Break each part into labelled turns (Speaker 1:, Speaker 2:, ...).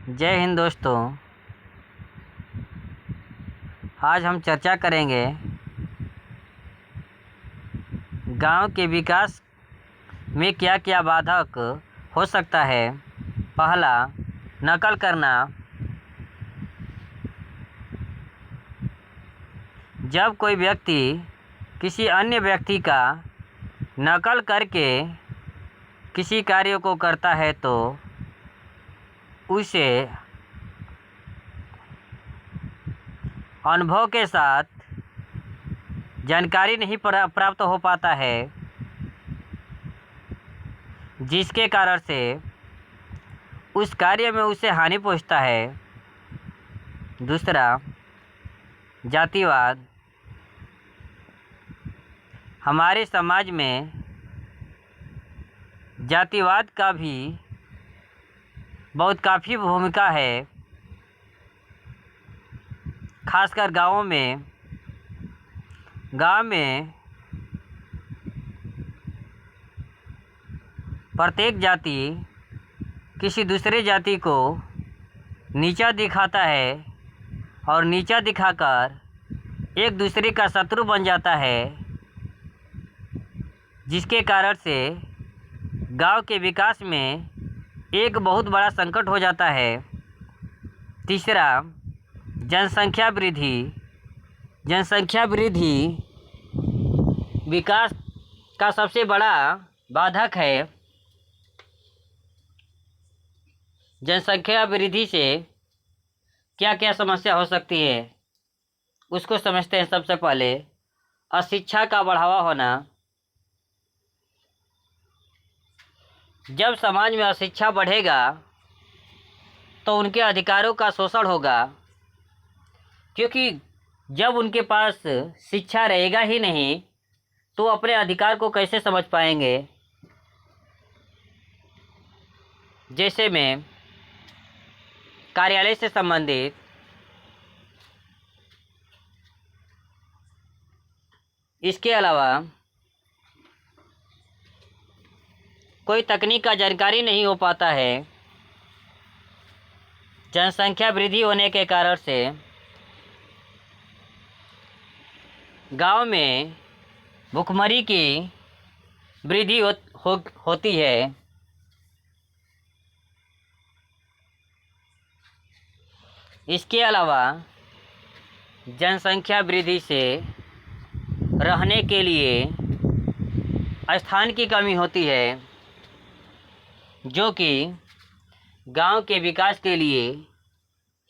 Speaker 1: जय हिंद दोस्तों। आज हम चर्चा करेंगे गांव के विकास में क्या क्या बाधक हो सकता है। पहला, नकल करना। जब कोई व्यक्ति किसी अन्य व्यक्ति का नकल करके किसी कार्य को करता है तो उसे अनुभव के साथ जानकारी नहीं प्राप्त हो पाता है, जिसके कारण से उस कार्य में उसे हानि पहुंचता है। दूसरा, जातिवाद। हमारे समाज में जातिवाद का भी काफ़ी भूमिका है, खासकर गाँव में प्रत्येक जाति किसी दूसरे जाति को नीचा दिखाता है और नीचा दिखाकर एक दूसरे का शत्रु बन जाता है, जिसके कारण से गांव के विकास में एक बहुत बड़ा संकट हो जाता है। तीसरा, जनसंख्या वृद्धि विकास का सबसे बड़ा बाधक है। जनसंख्या वृद्धि से क्या क्या समस्या हो सकती है, उसको समझते हैं। सबसे पहले, अशिक्षा का बढ़ावा होना। जब समाज में अशिक्षा बढ़ेगा तो उनके अधिकारों का शोषण होगा, क्योंकि जब उनके पास शिक्षा रहेगा ही नहीं तो अपने अधिकार को कैसे समझ पाएंगे। जैसे में कार्यालय से संबंधित, इसके अलावा कोई तकनीक का जानकारी नहीं हो पाता है। जनसंख्या वृद्धि होने के कारण से गांव में भुखमरी की वृद्धि होती है। इसके अलावा जनसंख्या वृद्धि से रहने के लिए स्थान की कमी होती है, जो कि गांव के विकास के लिए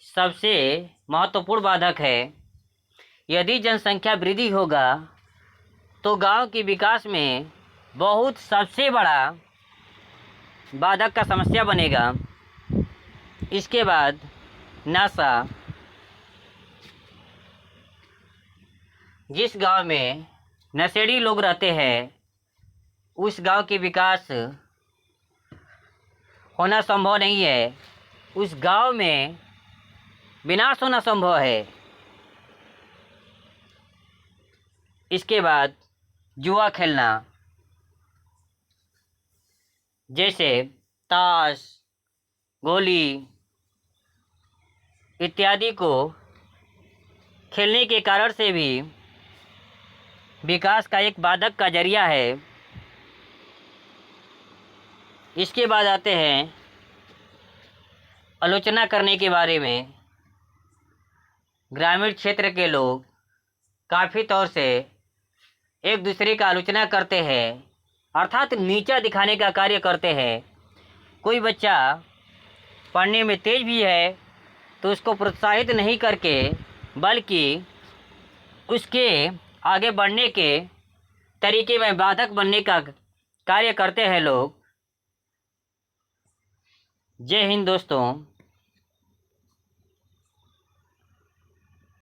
Speaker 1: सबसे महत्वपूर्ण बाधक है। यदि जनसंख्या वृद्धि होगा तो गांव के विकास में सबसे बड़ा बाधक का समस्या बनेगा। इसके बाद नशा। जिस गांव में नशेड़ी लोग रहते हैं उस गांव के विकास होना संभव नहीं है। उस गांव में विनाश होना संभव है। इसके बाद जुआ खेलना, जैसे ताश, गोली इत्यादि को खेलने के कारण से भी विकास का एक बाधक का जरिया है। इसके बाद आते हैं आलोचना करने के बारे में। ग्रामीण क्षेत्र के लोग काफ़ी तौर से एक दूसरे का आलोचना करते हैं, अर्थात नीचा दिखाने का कार्य करते हैं। कोई बच्चा पढ़ने में तेज भी है तो उसको प्रोत्साहित नहीं करके बल्कि उसके आगे बढ़ने के तरीके में बाधक बनने का कार्य करते हैं लोग। जय हिंद दोस्तों।